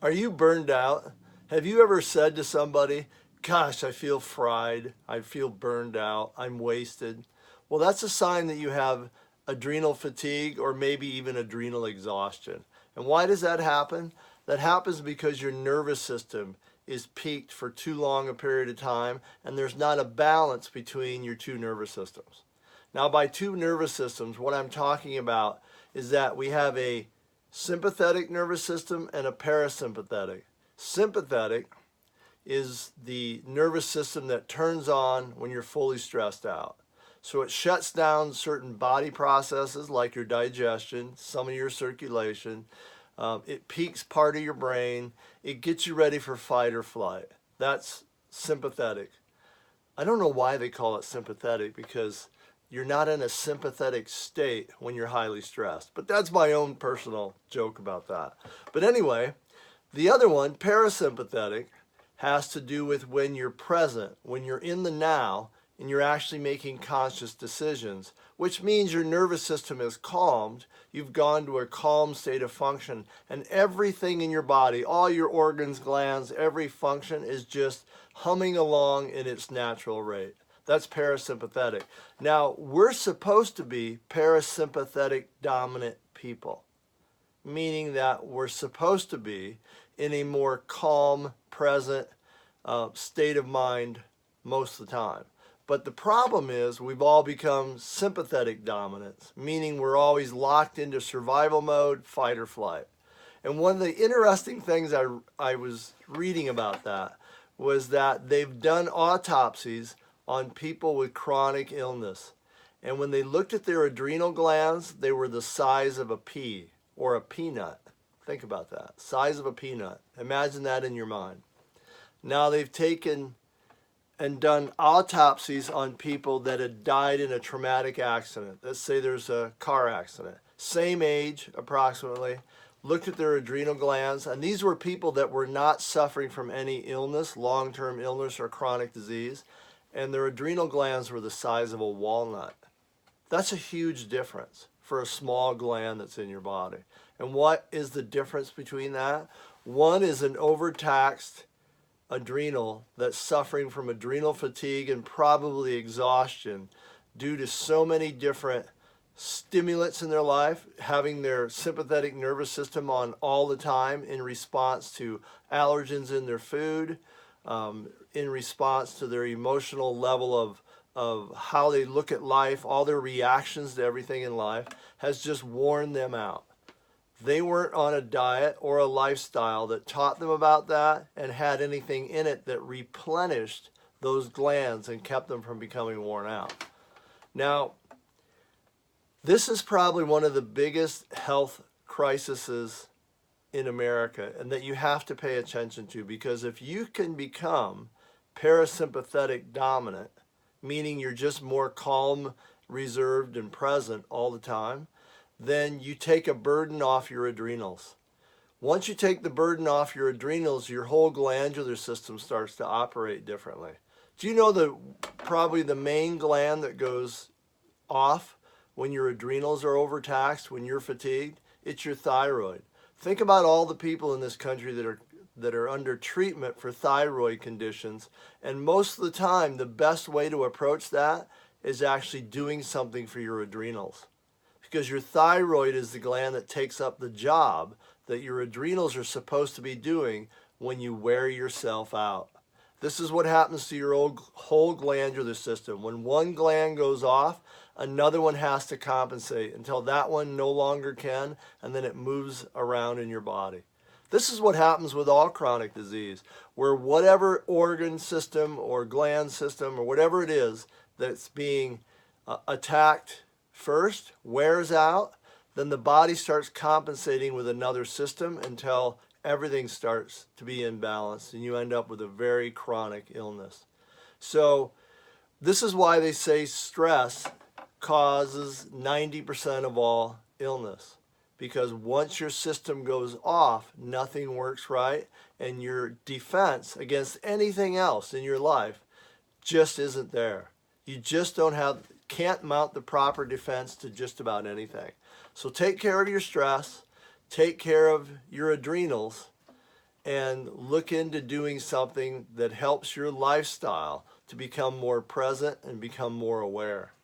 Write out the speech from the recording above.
Are you burned out? Have you ever said to somebody, gosh, I feel fried, I feel burned out, I'm wasted? Well, that's a sign that you have adrenal fatigue or maybe even adrenal exhaustion. And why does that happen? That happens because your nervous system is peaked for too long a period of time and there's not a balance between your two nervous systems. Now, by two nervous systems, what I'm talking about is that we have a sympathetic nervous system and a parasympathetic. Sympathetic is the nervous system that turns on when you're fully stressed out. So it shuts down certain body processes like your digestion, some of your circulation. It peaks part of your brain. It gets you ready for fight or flight. That's sympathetic. I don't know why they call it sympathetic because you're not in a sympathetic state when you're highly stressed. But that's my own personal joke about that. But anyway, the other one, parasympathetic, has to do with when you're present, when you're in the now, and you're actually making conscious decisions, which means your nervous system is calmed. You've gone to a calm state of function, and everything in your body, all your organs, glands, every function is just humming along in its natural rate. That's parasympathetic. Now, we're supposed to be parasympathetic dominant people, meaning that we're supposed to be in a more calm, present state of mind most of the time. But the problem is we've all become sympathetic dominants, meaning we're always locked into survival mode, fight or flight. And one of the interesting things I was reading about that was that they've done autopsies on people with chronic illness. And when they looked at their adrenal glands, they were the size of a pea or a peanut. Think about that, size of a peanut. Imagine that in your mind. Now they've taken and done autopsies on people that had died in a traumatic accident. Let's say there's a car accident. Same age, approximately. Looked at their adrenal glands, and these were people that were not suffering from any illness, long-term illness or chronic disease, and their adrenal glands were the size of a walnut. That's a huge difference for a small gland that's in your body. And what is the difference between that? One is an overtaxed adrenal that's suffering from adrenal fatigue and probably exhaustion due to so many different stimulants in their life, having their sympathetic nervous system on all the time in response to allergens in their food, in response to their emotional level of how they look at life, all their reactions to everything in life has just worn them out. They weren't on a diet or a lifestyle that taught them about that and had anything in it that replenished those glands and kept them from becoming worn out. Now, this is probably one of the biggest health crises in America and that you have to pay attention to, because if you can become parasympathetic dominant, meaning you're just more calm, reserved, and present all the time, then you take a burden off your adrenals. Once you take the burden off your adrenals, your whole glandular system starts to operate differently. Do you know that probably the main gland that goes off when your adrenals are overtaxed, when you're fatigued? It's your thyroid. Think about all the people in this country that are under treatment for thyroid conditions, and most of the time the best way to approach that is actually doing something for your adrenals. Because your thyroid is the gland that takes up the job that your adrenals are supposed to be doing when you wear yourself out. This is what happens to your whole glandular system. When one gland goes off, another one has to compensate until that one no longer can, and then it moves around in your body. This is what happens with all chronic disease, where whatever organ system or gland system or whatever it is that's being attacked first wears out, then the body starts compensating with another system until everything starts to be imbalanced and you end up with a very chronic illness. So this is why they say stress causes 90% of all illness, because once your system goes off, nothing works right, and your defense against anything else in your life just isn't there. You just can't mount the proper defense to just about anything. So take care of your stress, take care of your adrenals, and look into doing something that helps your lifestyle to become more present and become more aware.